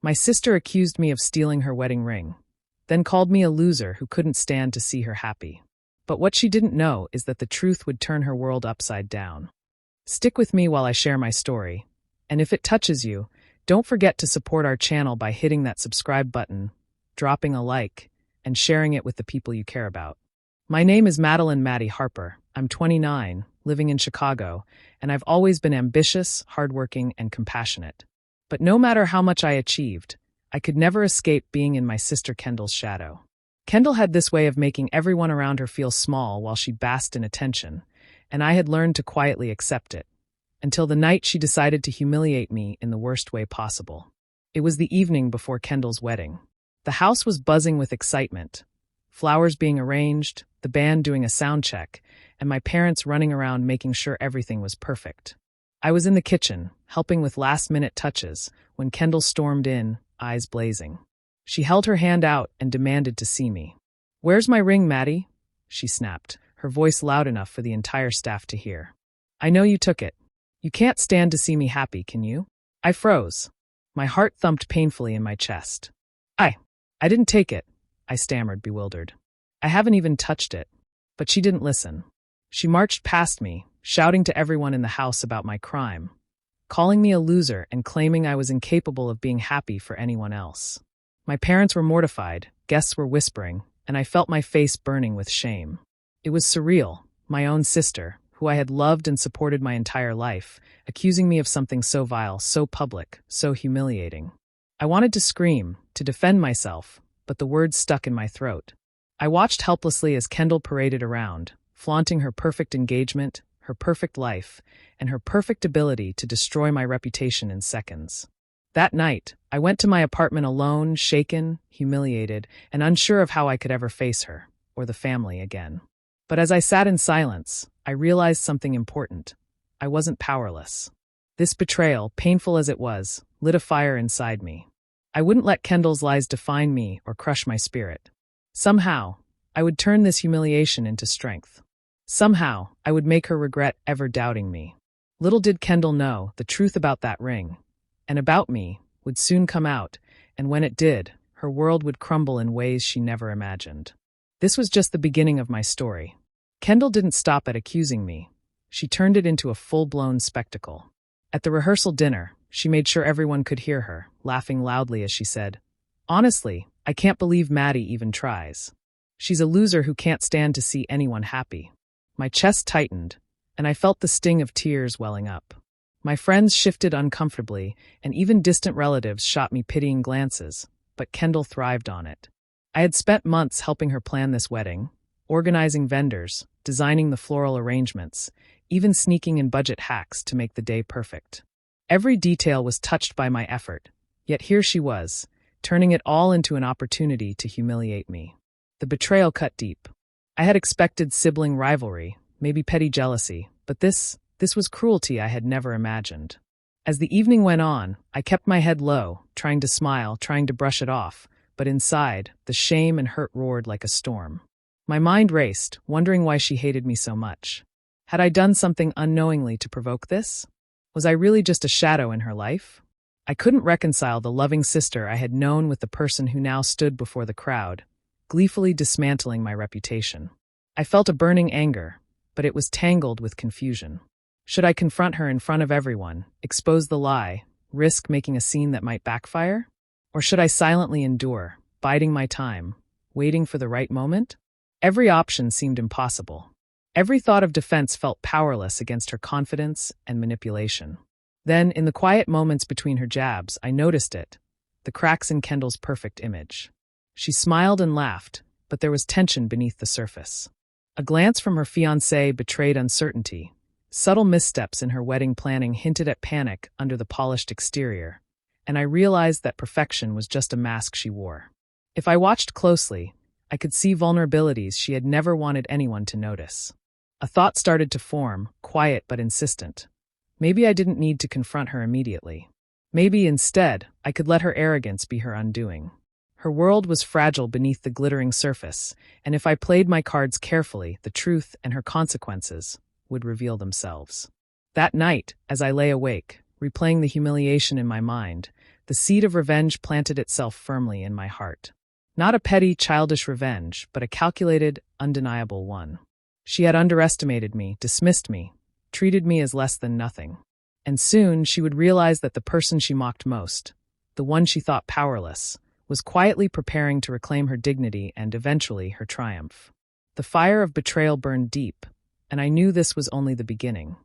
My sister accused me of stealing her wedding ring, then called me a loser who couldn't stand to see her happy. But what she didn't know is that the truth would turn her world upside down. Stick with me while I share my story, and if it touches you, don't forget to support our channel by hitting that subscribe button, dropping a like, and sharing it with the people you care about. My name is Madeline Maddie Harper. I'm 29, living in Chicago, and I've always been ambitious, hardworking, and compassionate. But no matter how much I achieved, I could never escape being in my sister Kendall's shadow. Kendall had this way of making everyone around her feel small while she basked in attention, and I had learned to quietly accept it, until the night she decided to humiliate me in the worst way possible. It was the evening before Kendall's wedding. The house was buzzing with excitement, flowers being arranged, the band doing a sound check, and my parents running around making sure everything was perfect. I was in the kitchen, helping with last-minute touches, when Kendall stormed in, eyes blazing. She held her hand out and demanded to see me. "Where's my ring, Maddie?" she snapped, her voice loud enough for the entire staff to hear. "I know you took it. You can't stand to see me happy, can you?" I froze. My heart thumped painfully in my chest. I didn't take it," I stammered, bewildered. "I haven't even touched it." But she didn't listen. She marched past me, shouting to everyone in the house about my crime, calling me a loser and claiming I was incapable of being happy for anyone else. My parents were mortified, guests were whispering, and I felt my face burning with shame. It was surreal, my own sister, who I had loved and supported my entire life, accusing me of something so vile, so public, so humiliating. I wanted to scream, to defend myself, but the words stuck in my throat. I watched helplessly as Kendall paraded around, flaunting her perfect engagement, her perfect life, and her perfect ability to destroy my reputation in seconds. That night, I went to my apartment alone, shaken, humiliated, and unsure of how I could ever face her, or the family again. But as I sat in silence, I realized something important. I wasn't powerless. This betrayal, painful as it was, lit a fire inside me. I wouldn't let Kendall's lies define me or crush my spirit. Somehow, I would turn this humiliation into strength. Somehow, I would make her regret ever doubting me. Little did Kendall know the truth about that ring, and about me, would soon come out, and when it did, her world would crumble in ways she never imagined. This was just the beginning of my story. Kendall didn't stop at accusing me. She turned it into a full-blown spectacle. At the rehearsal dinner, she made sure everyone could hear her, laughing loudly as she said, "Honestly, I can't believe Maddie even tries. She's a loser who can't stand to see anyone happy." My chest tightened, and I felt the sting of tears welling up. My friends shifted uncomfortably, and even distant relatives shot me pitying glances, but Kendall thrived on it. I had spent months helping her plan this wedding, organizing vendors, designing the floral arrangements, even sneaking in budget hacks to make the day perfect. Every detail was touched by my effort, yet here she was, turning it all into an opportunity to humiliate me. The betrayal cut deep. I had expected sibling rivalry, maybe petty jealousy, but this was cruelty I had never imagined. As the evening went on, I kept my head low, trying to smile, trying to brush it off, but inside, the shame and hurt roared like a storm. My mind raced, wondering why she hated me so much. Had I done something unknowingly to provoke this? Was I really just a shadow in her life? I couldn't reconcile the loving sister I had known with the person who now stood before the crowd, gleefully dismantling my reputation. I felt a burning anger, but it was tangled with confusion. Should I confront her in front of everyone, expose the lie, risk making a scene that might backfire? Or should I silently endure, biding my time, waiting for the right moment? Every option seemed impossible. Every thought of defense felt powerless against her confidence and manipulation. Then, in the quiet moments between her jabs, I noticed it, the cracks in Kendall's perfect image. She smiled and laughed, but there was tension beneath the surface. A glance from her fiancé betrayed uncertainty. Subtle missteps in her wedding planning hinted at panic under the polished exterior, and I realized that perfection was just a mask she wore. If I watched closely, I could see vulnerabilities she had never wanted anyone to notice. A thought started to form, quiet but insistent. Maybe I didn't need to confront her immediately. Maybe instead, I could let her arrogance be her undoing. Her world was fragile beneath the glittering surface, and if I played my cards carefully, the truth and her consequences would reveal themselves. That night, as I lay awake, replaying the humiliation in my mind, the seed of revenge planted itself firmly in my heart. Not a petty, childish revenge, but a calculated, undeniable one. She had underestimated me, dismissed me, treated me as less than nothing. And soon she would realize that the person she mocked most, the one she thought powerless, was quietly preparing to reclaim her dignity and, eventually, her triumph. The fire of betrayal burned deep, and I knew this was only the beginning.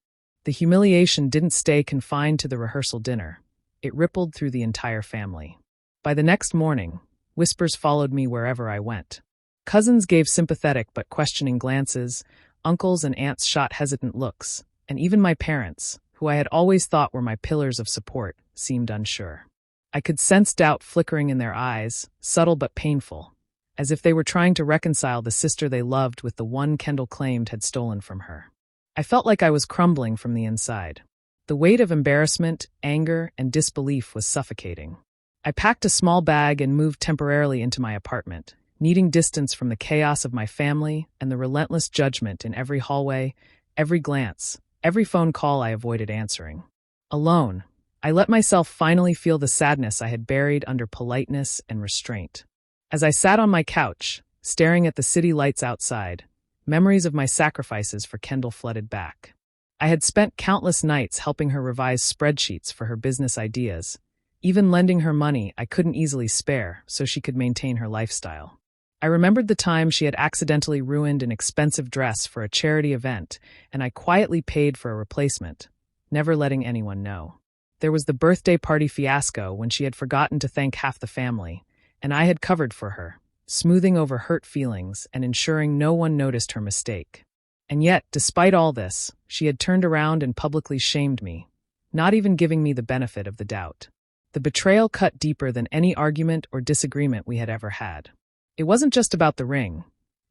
The humiliation didn't stay confined to the rehearsal dinner. It rippled through the entire family. By the next morning, whispers followed me wherever I went. Cousins gave sympathetic but questioning glances, uncles and aunts shot hesitant looks, and even my parents, who I had always thought were my pillars of support, seemed unsure. I could sense doubt flickering in their eyes, subtle but painful, as if they were trying to reconcile the sister they loved with the one Kendall claimed had stolen from her. I felt like I was crumbling from the inside. The weight of embarrassment, anger, and disbelief was suffocating. I packed a small bag and moved temporarily into my apartment, needing distance from the chaos of my family and the relentless judgment in every hallway, every glance, every phone call I avoided answering. Alone, I let myself finally feel the sadness I had buried under politeness and restraint. As I sat on my couch, staring at the city lights outside, memories of my sacrifices for Kendall flooded back. I had spent countless nights helping her revise spreadsheets for her business ideas, even lending her money I couldn't easily spare so she could maintain her lifestyle. I remembered the time she had accidentally ruined an expensive dress for a charity event, and I quietly paid for a replacement, never letting anyone know. There was the birthday party fiasco when she had forgotten to thank half the family, and I had covered for her, smoothing over hurt feelings and ensuring no one noticed her mistake. And yet, despite all this, she had turned around and publicly shamed me, not even giving me the benefit of the doubt. The betrayal cut deeper than any argument or disagreement we had ever had. It wasn't just about the ring.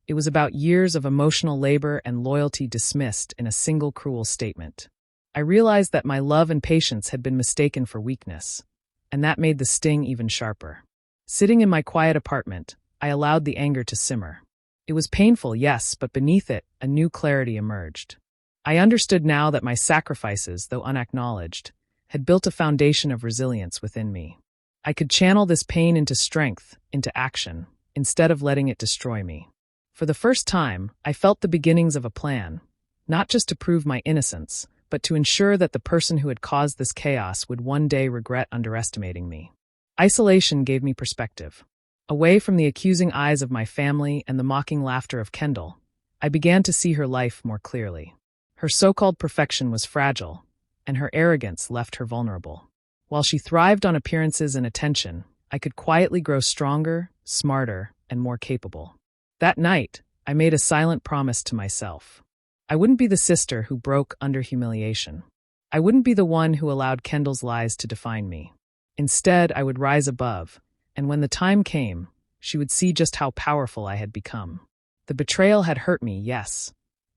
It was about years of emotional labor and loyalty dismissed in a single cruel statement. I realized that my love and patience had been mistaken for weakness, and that made the sting even sharper. Sitting in my quiet apartment, I allowed the anger to simmer. It was painful, yes, but beneath it, a new clarity emerged. I understood now that my sacrifices, though unacknowledged, had built a foundation of resilience within me. I could channel this pain into strength, into action, instead of letting it destroy me. For the first time, I felt the beginnings of a plan, not just to prove my innocence, but to ensure that the person who had caused this chaos would one day regret underestimating me. Isolation gave me perspective. Away from the accusing eyes of my family and the mocking laughter of Kendall, I began to see her life more clearly. Her so-called perfection was fragile, and her arrogance left her vulnerable. While she thrived on appearances and attention, I could quietly grow stronger, smarter, and more capable. That night, I made a silent promise to myself. I wouldn't be the sister who broke under humiliation. I wouldn't be the one who allowed Kendall's lies to define me. Instead, I would rise above, and when the time came, she would see just how powerful I had become. The betrayal had hurt me, yes,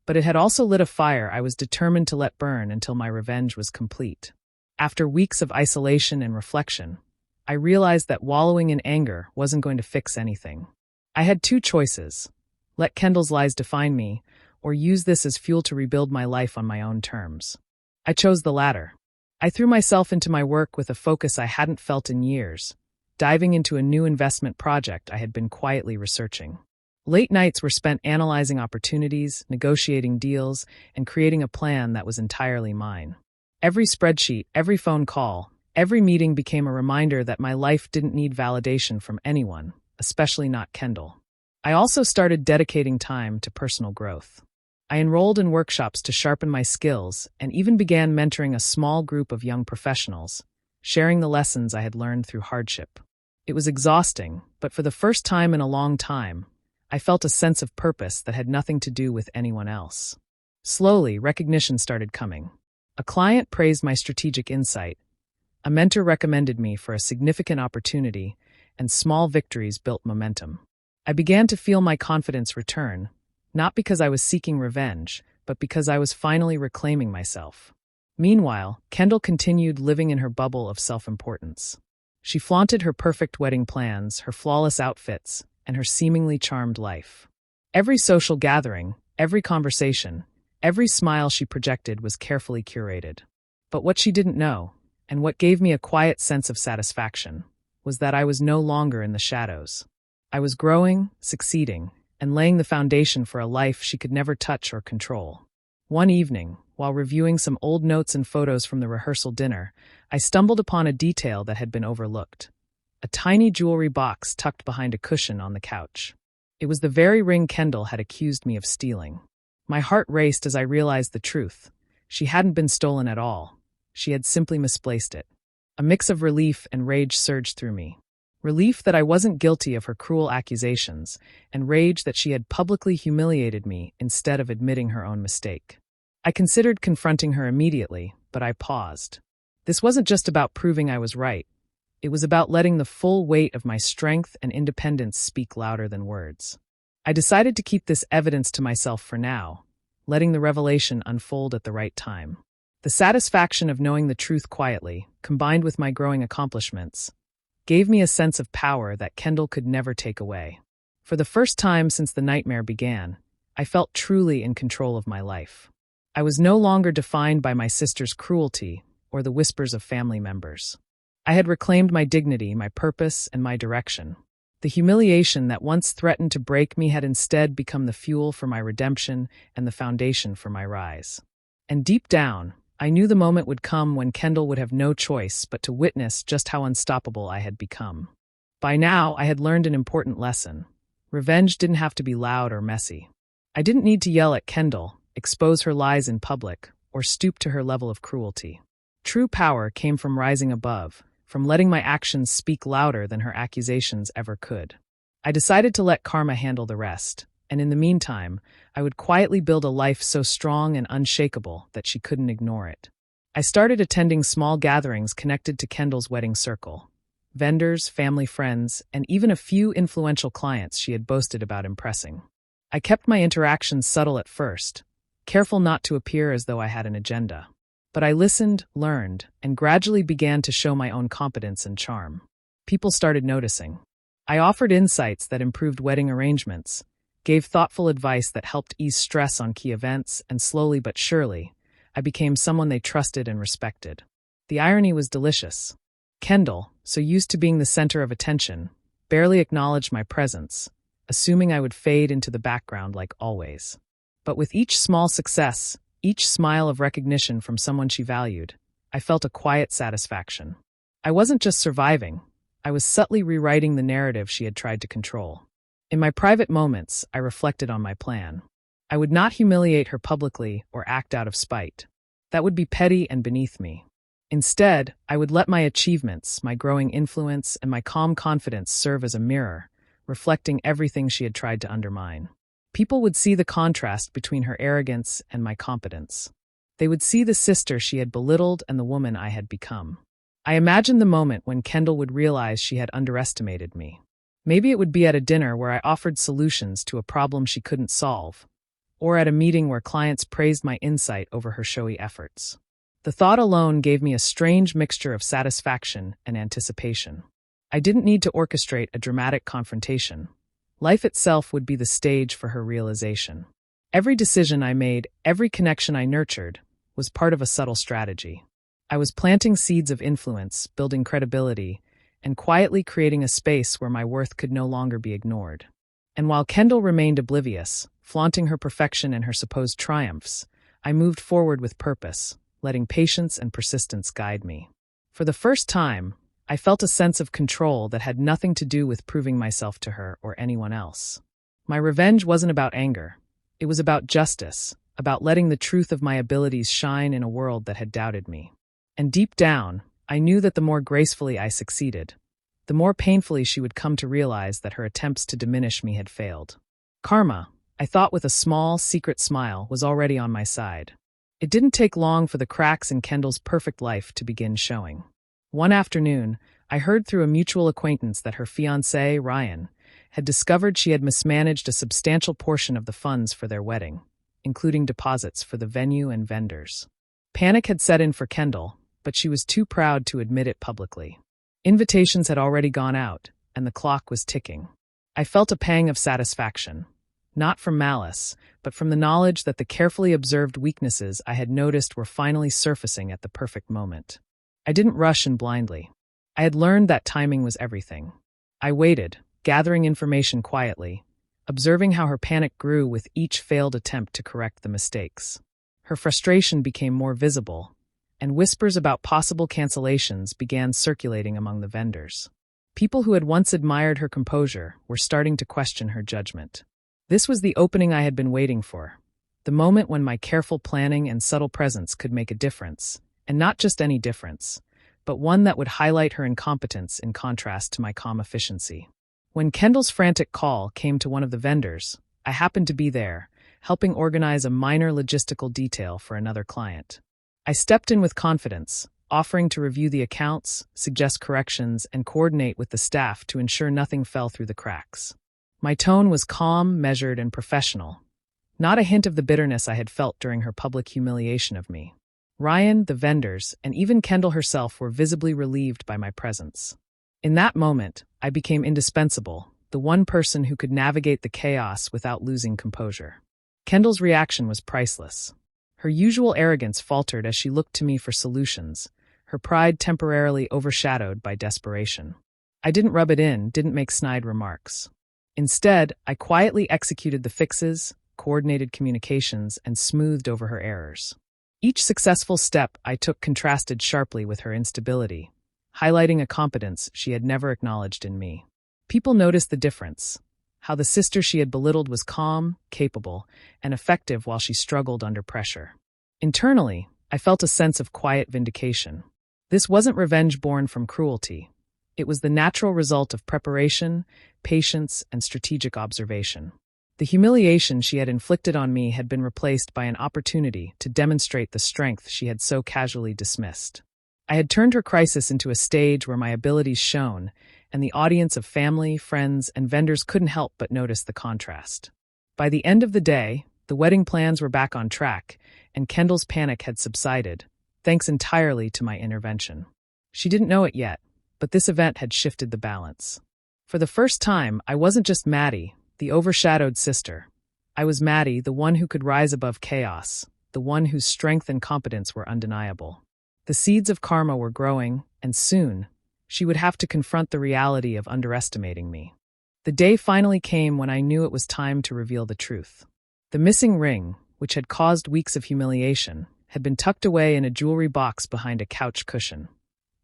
but it had also lit a fire I was determined to let burn until my revenge was complete. After weeks of isolation and reflection, I realized that wallowing in anger wasn't going to fix anything. I had two choices: let Kendall's lies define me, or use this as fuel to rebuild my life on my own terms. I chose the latter. I threw myself into my work with a focus I hadn't felt in years, diving into a new investment project I had been quietly researching. Late nights were spent analyzing opportunities, negotiating deals, and creating a plan that was entirely mine. Every spreadsheet, every phone call, every meeting became a reminder that my life didn't need validation from anyone, especially not Kendall. I also started dedicating time to personal growth. I enrolled in workshops to sharpen my skills and even began mentoring a small group of young professionals, sharing the lessons I had learned through hardship. It was exhausting, but for the first time in a long time, I felt a sense of purpose that had nothing to do with anyone else. Slowly, recognition started coming. A client praised my strategic insight, a mentor recommended me for a significant opportunity, and small victories built momentum. I began to feel my confidence return, not because I was seeking revenge, but because I was finally reclaiming myself. Meanwhile, Kendall continued living in her bubble of self-importance. She flaunted her perfect wedding plans, her flawless outfits, and her seemingly charmed life. Every social gathering, every conversation, every smile she projected was carefully curated. But what she didn't know And what gave me a quiet sense of satisfaction was that I was no longer in the shadows. I was growing, succeeding, and laying the foundation for a life she could never touch or control. One evening, while reviewing some old notes and photos from the rehearsal dinner, I stumbled upon a detail that had been overlooked. A tiny jewelry box tucked behind a cushion on the couch. It was the very ring Kendall had accused me of stealing. My heart raced as I realized the truth. She hadn't been stolen at all. She had simply misplaced it. A mix of relief and rage surged through me. Relief that I wasn't guilty of her cruel accusations, and rage that she had publicly humiliated me instead of admitting her own mistake. I considered confronting her immediately, but I paused. This wasn't just about proving I was right. It was about letting the full weight of my strength and independence speak louder than words. I decided to keep this evidence to myself for now, letting the revelation unfold at the right time. The satisfaction of knowing the truth quietly, combined with my growing accomplishments, gave me a sense of power that Kendall could never take away. For the first time since the nightmare began, I felt truly in control of my life. I was no longer defined by my sister's cruelty or the whispers of family members. I had reclaimed my dignity, my purpose, and my direction. The humiliation that once threatened to break me had instead become the fuel for my redemption and the foundation for my rise. And deep down, I knew the moment would come when Kendall would have no choice but to witness just how unstoppable I had become. By now, I had learned an important lesson. Revenge didn't have to be loud or messy. I didn't need to yell at Kendall, expose her lies in public, or stoop to her level of cruelty. True power came from rising above, from letting my actions speak louder than her accusations ever could. I decided to let karma handle the rest, and in the meantime, I would quietly build a life so strong and unshakable that she couldn't ignore it. I started attending small gatherings connected to Kendall's wedding circle. Vendors, family friends, and even a few influential clients she had boasted about impressing. I kept my interactions subtle at first, careful not to appear as though I had an agenda. But I listened, learned, and gradually began to show my own competence and charm. People started noticing. I offered insights that improved wedding arrangements, gave thoughtful advice that helped ease stress on key events, and slowly but surely, I became someone they trusted and respected. The irony was delicious. Kendall, so used to being the center of attention, barely acknowledged my presence, assuming I would fade into the background like always. But with each small success, each smile of recognition from someone she valued, I felt a quiet satisfaction. I wasn't just surviving, I was subtly rewriting the narrative she had tried to control. In my private moments, I reflected on my plan. I would not humiliate her publicly or act out of spite. That would be petty and beneath me. Instead, I would let my achievements, my growing influence, and my calm confidence serve as a mirror, reflecting everything she had tried to undermine. People would see the contrast between her arrogance and my competence. They would see the sister she had belittled and the woman I had become. I imagined the moment when Kendall would realize she had underestimated me. Maybe it would be at a dinner where I offered solutions to a problem she couldn't solve, or at a meeting where clients praised my insight over her showy efforts. The thought alone gave me a strange mixture of satisfaction and anticipation. I didn't need to orchestrate a dramatic confrontation. Life itself would be the stage for her realization. Every decision I made, every connection I nurtured, was part of a subtle strategy. I was planting seeds of influence, building credibility, and quietly creating a space where my worth could no longer be ignored. And while Kendall remained oblivious, flaunting her perfection and her supposed triumphs, I moved forward with purpose, letting patience and persistence guide me. For the first time, I felt a sense of control that had nothing to do with proving myself to her or anyone else. My revenge wasn't about anger. It was about justice, about letting the truth of my abilities shine in a world that had doubted me. And deep down, I knew that the more gracefully I succeeded, the more painfully she would come to realize that her attempts to diminish me had failed. Karma, I thought with a small, secret smile, was already on my side. It didn't take long for the cracks in Kendall's perfect life to begin showing. One afternoon, I heard through a mutual acquaintance that her fiancé, Ryan, had discovered she had mismanaged a substantial portion of the funds for their wedding, including deposits for the venue and vendors. Panic had set in for Kendall, but she was too proud to admit it publicly. Invitations had already gone out, and the clock was ticking. I felt a pang of satisfaction, not from malice, but from the knowledge that the carefully observed weaknesses I had noticed were finally surfacing at the perfect moment. I didn't rush in blindly. I had learned that timing was everything. I waited, gathering information quietly, observing how her panic grew with each failed attempt to correct the mistakes. Her frustration became more visible, and whispers about possible cancellations began circulating among the vendors. People who had once admired her composure were starting to question her judgment. This was the opening I had been waiting for, the moment when my careful planning and subtle presence could make a difference, and not just any difference, but one that would highlight her incompetence in contrast to my calm efficiency. When Kendall's frantic call came to one of the vendors, I happened to be there, helping organize a minor logistical detail for another client. I stepped in with confidence, offering to review the accounts, suggest corrections, and coordinate with the staff to ensure nothing fell through the cracks. My tone was calm, measured, and professional, not a hint of the bitterness I had felt during her public humiliation of me. Ryan, the vendors, and even Kendall herself were visibly relieved by my presence. In that moment, I became indispensable, the one person who could navigate the chaos without losing composure. Kendall's reaction was priceless. Her usual arrogance faltered as she looked to me for solutions, her pride temporarily overshadowed by desperation. I didn't rub it in, didn't make snide remarks. Instead, I quietly executed the fixes, coordinated communications, and smoothed over her errors. Each successful step I took contrasted sharply with her instability, highlighting a competence she had never acknowledged in me. People noticed the difference, how the sister she had belittled was calm, capable, and effective while she struggled under pressure. Internally, I felt a sense of quiet vindication. This wasn't revenge born from cruelty. It was the natural result of preparation, patience, and strategic observation. The humiliation she had inflicted on me had been replaced by an opportunity to demonstrate the strength she had so casually dismissed. I had turned her crisis into a stage where my abilities shone, and the audience of family, friends, and vendors couldn't help but notice the contrast. By the end of the day, the wedding plans were back on track, and Kendall's panic had subsided, thanks entirely to my intervention. She didn't know it yet, but this event had shifted the balance. For the first time, I wasn't just Maddie, the overshadowed sister. I was Maddie, the one who could rise above chaos, the one whose strength and competence were undeniable. The seeds of karma were growing, and soon, she would have to confront the reality of underestimating me. The day finally came when I knew it was time to reveal the truth. The missing ring, which had caused weeks of humiliation, had been tucked away in a jewelry box behind a couch cushion.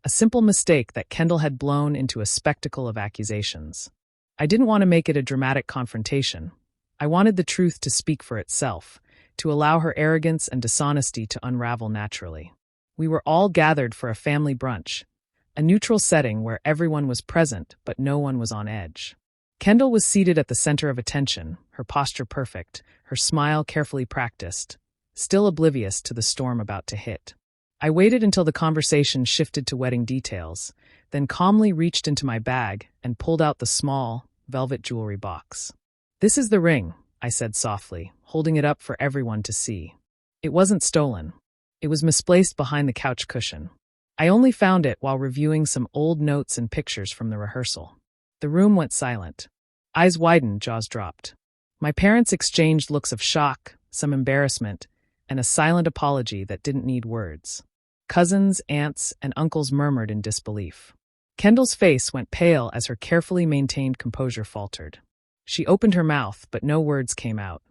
A simple mistake that Kendall had blown into a spectacle of accusations. I didn't want to make it a dramatic confrontation. I wanted the truth to speak for itself, to allow her arrogance and dishonesty to unravel naturally. We were all gathered for a family brunch, a neutral setting where everyone was present but no one was on edge. Kendall was seated at the center of attention, her posture perfect, her smile carefully practiced, still oblivious to the storm about to hit. I waited until the conversation shifted to wedding details, then calmly reached into my bag and pulled out the small, velvet jewelry box. "This is the ring," I said softly, holding it up for everyone to see. It wasn't stolen. It was misplaced behind the couch cushion. I only found it while reviewing some old notes and pictures from the rehearsal. The room went silent. Eyes widened, jaws dropped. My parents exchanged looks of shock, some embarrassment, and a silent apology that didn't need words. Cousins, aunts, and uncles murmured in disbelief. Kendall's face went pale as her carefully maintained composure faltered. She opened her mouth, but no words came out.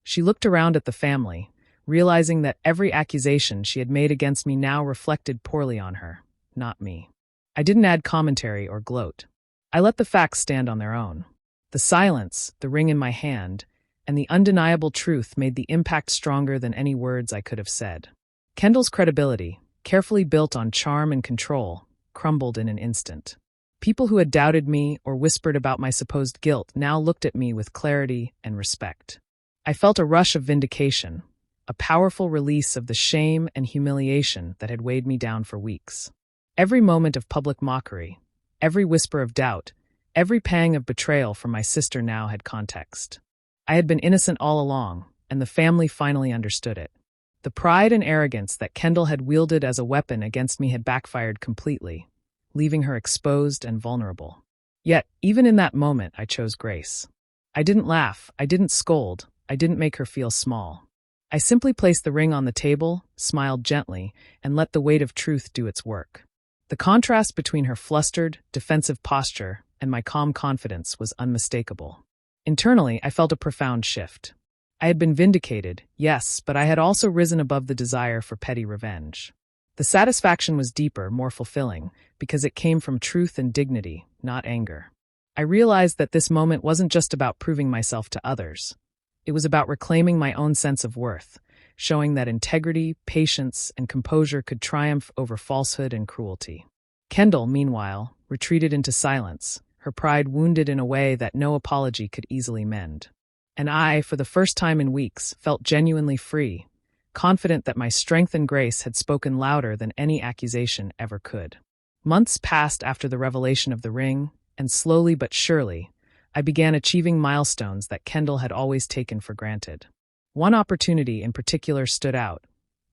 She looked around at the family, realizing that every accusation she had made against me now reflected poorly on her, not me. I didn't add commentary or gloat. I let the facts stand on their own. The silence, the ring in my hand, and the undeniable truth made the impact stronger than any words I could have said. Kendall's credibility, carefully built on charm and control, crumbled in an instant. People who had doubted me or whispered about my supposed guilt now looked at me with clarity and respect. I felt a rush of vindication, a powerful release of the shame and humiliation that had weighed me down for weeks. Every moment of public mockery, every whisper of doubt, every pang of betrayal from my sister now had context. I had been innocent all along, and the family finally understood it. The pride and arrogance that Kendall had wielded as a weapon against me had backfired completely, leaving her exposed and vulnerable. Yet, even in that moment, I chose grace. I didn't laugh, I didn't scold, I didn't make her feel small. I simply placed the ring on the table, smiled gently, and let the weight of truth do its work. The contrast between her flustered, defensive posture and my calm confidence was unmistakable. Internally, I felt a profound shift. I had been vindicated, yes, but I had also risen above the desire for petty revenge. The satisfaction was deeper, more fulfilling, because it came from truth and dignity, not anger. I realized that this moment wasn't just about proving myself to others. It was about reclaiming my own sense of worth, showing that integrity, patience, and composure could triumph over falsehood and cruelty. Kendall, meanwhile, retreated into silence, her pride wounded in a way that no apology could easily mend. And I, for the first time in weeks, felt genuinely free, confident that my strength and grace had spoken louder than any accusation ever could. Months passed after the revelation of the ring, and slowly but surely, I began achieving milestones that Kendall had always taken for granted. One opportunity in particular stood out: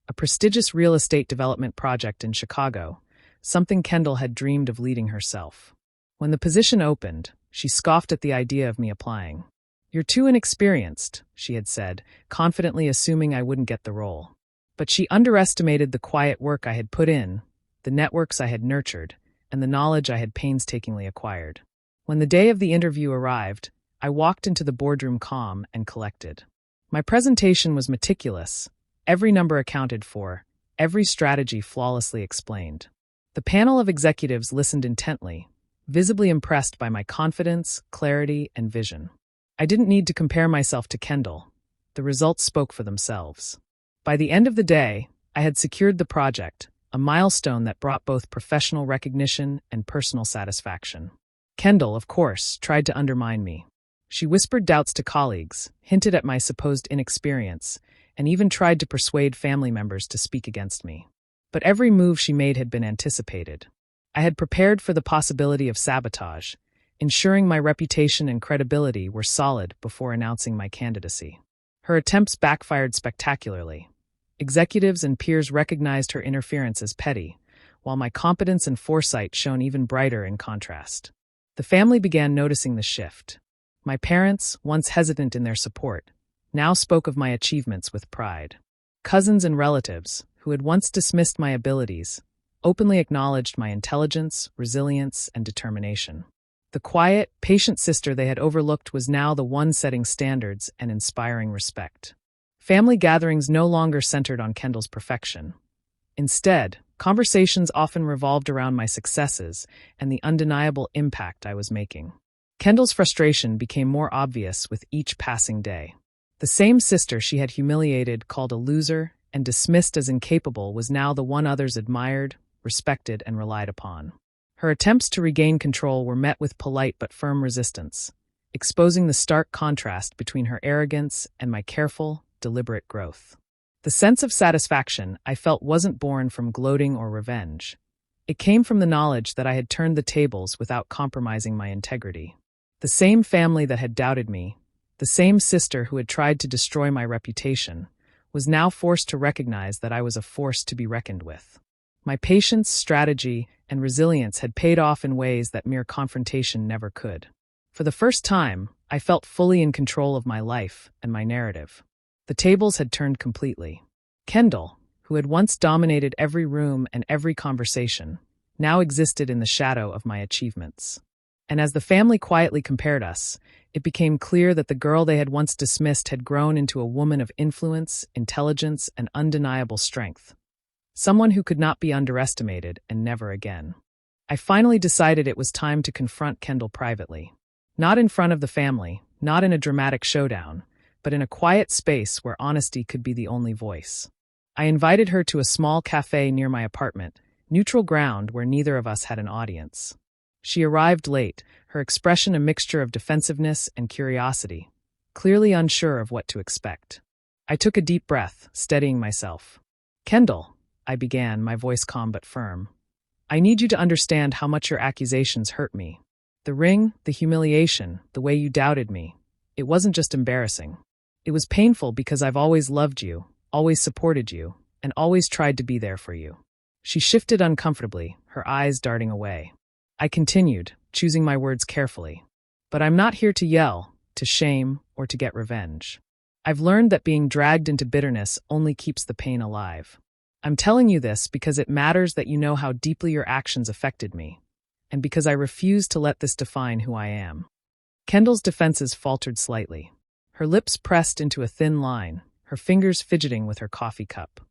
a prestigious real estate development project in Chicago, something Kendall had dreamed of leading herself. When the position opened, she scoffed at the idea of me applying. "You're too inexperienced," she had said, confidently assuming I wouldn't get the role. But she underestimated the quiet work I had put in, the networks I had nurtured, and the knowledge I had painstakingly acquired. When the day of the interview arrived, I walked into the boardroom calm and collected. My presentation was meticulous, every number accounted for, every strategy flawlessly explained. The panel of executives listened intently, visibly impressed by my confidence, clarity, and vision. I didn't need to compare myself to Kendall. The results spoke for themselves. By the end of the day, I had secured the project, a milestone that brought both professional recognition and personal satisfaction. Kendall, of course, tried to undermine me. She whispered doubts to colleagues, hinted at my supposed inexperience, and even tried to persuade family members to speak against me. But every move she made had been anticipated. I had prepared for the possibility of sabotage, ensuring my reputation and credibility were solid before announcing my candidacy. Her attempts backfired spectacularly. Executives and peers recognized her interference as petty, while my competence and foresight shone even brighter in contrast. The family began noticing the shift. My parents, once hesitant in their support, now spoke of my achievements with pride. Cousins and relatives, who had once dismissed my abilities, openly acknowledged my intelligence, resilience, and determination. The quiet, patient sister they had overlooked was now the one setting standards and inspiring respect. Family gatherings no longer centered on Kendall's perfection. Instead, conversations often revolved around my successes and the undeniable impact I was making. Kendall's frustration became more obvious with each passing day. The same sister she had humiliated, called a loser, and dismissed as incapable was now the one others admired, respected, and relied upon. Her attempts to regain control were met with polite but firm resistance, exposing the stark contrast between her arrogance and my careful, deliberate growth. The sense of satisfaction I felt wasn't born from gloating or revenge. It came from the knowledge that I had turned the tables without compromising my integrity. The same family that had doubted me, the same sister who had tried to destroy my reputation, was now forced to recognize that I was a force to be reckoned with. My patience, strategy, and resilience had paid off in ways that mere confrontation never could. For the first time, I felt fully in control of my life and my narrative. The tables had turned completely. Kendall, who had once dominated every room and every conversation, now existed in the shadow of my achievements. And as the family quietly compared us, it became clear that the girl they had once dismissed had grown into a woman of influence, intelligence, and undeniable strength. Someone who could not be underestimated, and never again. I finally decided it was time to confront Kendall privately. Not in front of the family, not in a dramatic showdown, but in a quiet space where honesty could be the only voice. I invited her to a small cafe near my apartment, neutral ground where neither of us had an audience. She arrived late, her expression a mixture of defensiveness and curiosity, clearly unsure of what to expect. I took a deep breath, steadying myself. "Kendall," I began, my voice calm but firm, "I need you to understand how much your accusations hurt me. The ring, the humiliation, the way you doubted me, it wasn't just embarrassing. It was painful because I've always loved you, always supported you, and always tried to be there for you." She shifted uncomfortably, her eyes darting away. I continued, choosing my words carefully. "But I'm not here to yell, to shame, or to get revenge. I've learned that being dragged into bitterness only keeps the pain alive. I'm telling you this because it matters that you know how deeply your actions affected me, and because I refuse to let this define who I am." Kendall's defenses faltered slightly. Her lips pressed into a thin line, her fingers fidgeting with her coffee cup.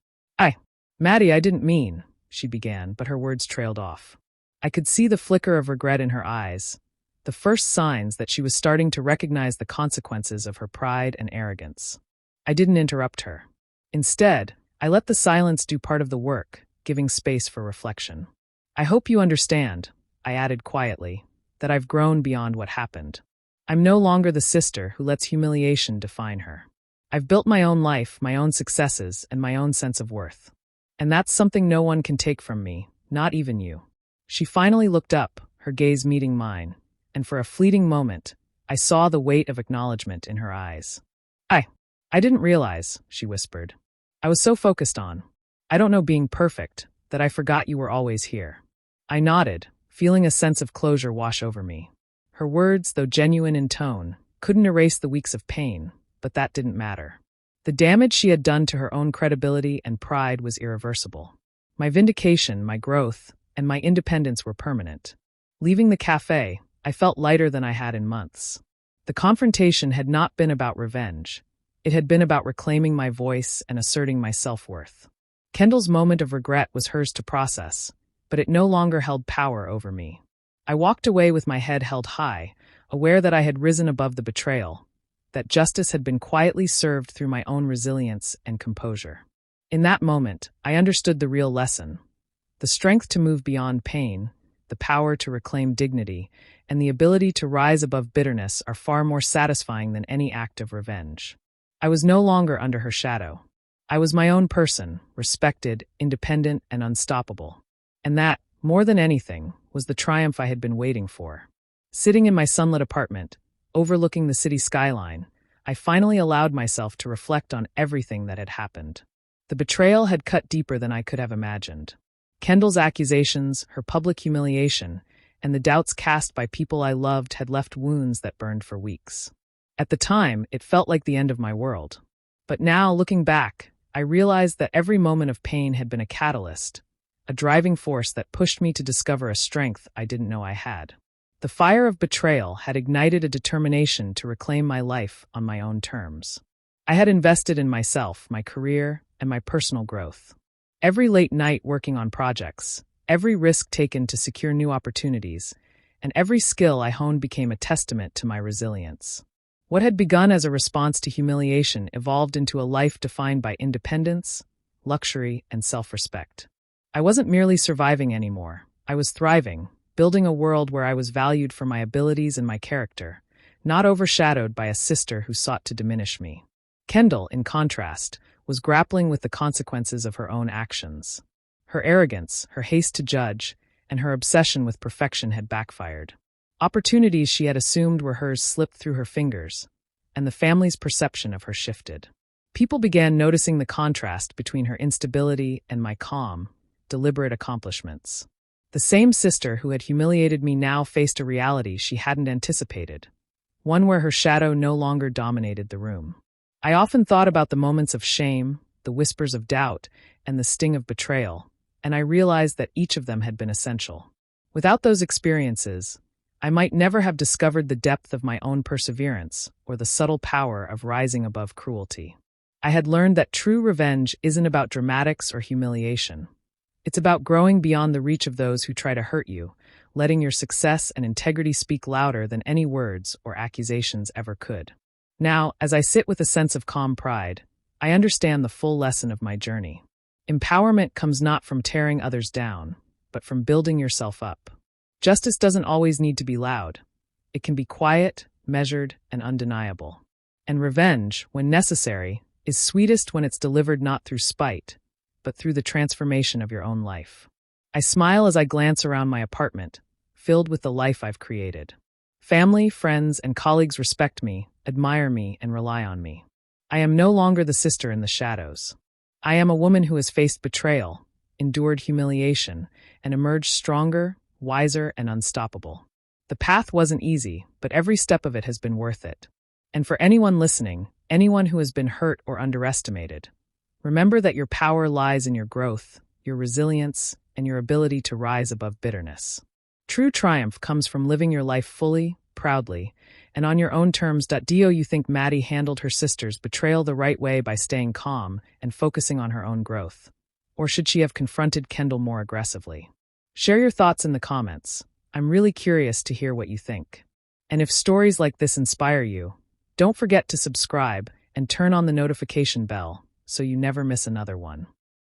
Maddie, I didn't mean," she began, but her words trailed off. I could see the flicker of regret in her eyes, the first signs that she was starting to recognize the consequences of her pride and arrogance. I didn't interrupt her. Instead, I let the silence do part of the work, giving space for reflection. "I hope you understand," I added quietly, "that I've grown beyond what happened. I'm no longer the sister who lets humiliation define her. I've built my own life, my own successes, and my own sense of worth. And that's something no one can take from me, not even you." She finally looked up, her gaze meeting mine, and for a fleeting moment, I saw the weight of acknowledgement in her eyes. I didn't realize," she whispered. "I was so focused on, I don't know, being perfect, that I forgot you were always here." I nodded, feeling a sense of closure wash over me. Her words, though genuine in tone, couldn't erase the weeks of pain, but that didn't matter. The damage she had done to her own credibility and pride was irreversible. My vindication, my growth, and my independence were permanent. Leaving the cafe, I felt lighter than I had in months. The confrontation had not been about revenge. It had been about reclaiming my voice and asserting my self-worth. Kendall's moment of regret was hers to process, but it no longer held power over me. I walked away with my head held high, aware that I had risen above the betrayal, that justice had been quietly served through my own resilience and composure. In that moment, I understood the real lesson. The strength to move beyond pain, the power to reclaim dignity, and the ability to rise above bitterness are far more satisfying than any act of revenge. I was no longer under her shadow. I was my own person, respected, independent, and unstoppable. And that, more than anything, was the triumph I had been waiting for. Sitting in my sunlit apartment, overlooking the city skyline, I finally allowed myself to reflect on everything that had happened. The betrayal had cut deeper than I could have imagined. Kendall's accusations, her public humiliation, and the doubts cast by people I loved had left wounds that burned for weeks. At the time, it felt like the end of my world. But now, looking back, I realized that every moment of pain had been a catalyst, a driving force that pushed me to discover a strength I didn't know I had. The fire of betrayal had ignited a determination to reclaim my life on my own terms. I had invested in myself, my career, and my personal growth. Every late night working on projects, every risk taken to secure new opportunities, and every skill I honed became a testament to my resilience. What had begun as a response to humiliation evolved into a life defined by independence, luxury, and self-respect. I wasn't merely surviving anymore. I was thriving, building a world where I was valued for my abilities and my character, not overshadowed by a sister who sought to diminish me. Kendall, in contrast, was grappling with the consequences of her own actions. Her arrogance, her haste to judge, and her obsession with perfection had backfired. Opportunities she had assumed were hers slipped through her fingers, and the family's perception of her shifted. People began noticing the contrast between her instability and my calm, deliberate accomplishments. The same sister who had humiliated me now faced a reality she hadn't anticipated, one where her shadow no longer dominated the room. I often thought about the moments of shame, the whispers of doubt, and the sting of betrayal, and I realized that each of them had been essential. Without those experiences, I might never have discovered the depth of my own perseverance or the subtle power of rising above cruelty. I had learned that true revenge isn't about dramatics or humiliation. It's about growing beyond the reach of those who try to hurt you, letting your success and integrity speak louder than any words or accusations ever could. Now, as I sit with a sense of calm pride, I understand the full lesson of my journey. Empowerment comes not from tearing others down, but from building yourself up. Justice doesn't always need to be loud. It can be quiet, measured, and undeniable. And revenge, when necessary, is sweetest when it's delivered not through spite, but through the transformation of your own life. I smile as I glance around my apartment, filled with the life I've created. Family, friends, and colleagues respect me, admire me, and rely on me. I am no longer the sister in the shadows. I am a woman who has faced betrayal, endured humiliation, and emerged stronger, wiser, and unstoppable. The path wasn't easy, but every step of it has been worth it. And for anyone listening, anyone who has been hurt or underestimated, Remember that your power lies in your growth, your resilience, and your ability to rise above bitterness. True triumph comes from living your life fully, proudly, and on your own terms. Do you think Maddie handled her sister's betrayal the right way by staying calm and focusing on her own growth? Or should she have confronted Kendall more aggressively? Share your thoughts in the comments. I'm really curious to hear what you think. And if stories like this inspire you, don't forget to subscribe and turn on the notification bell so you never miss another one.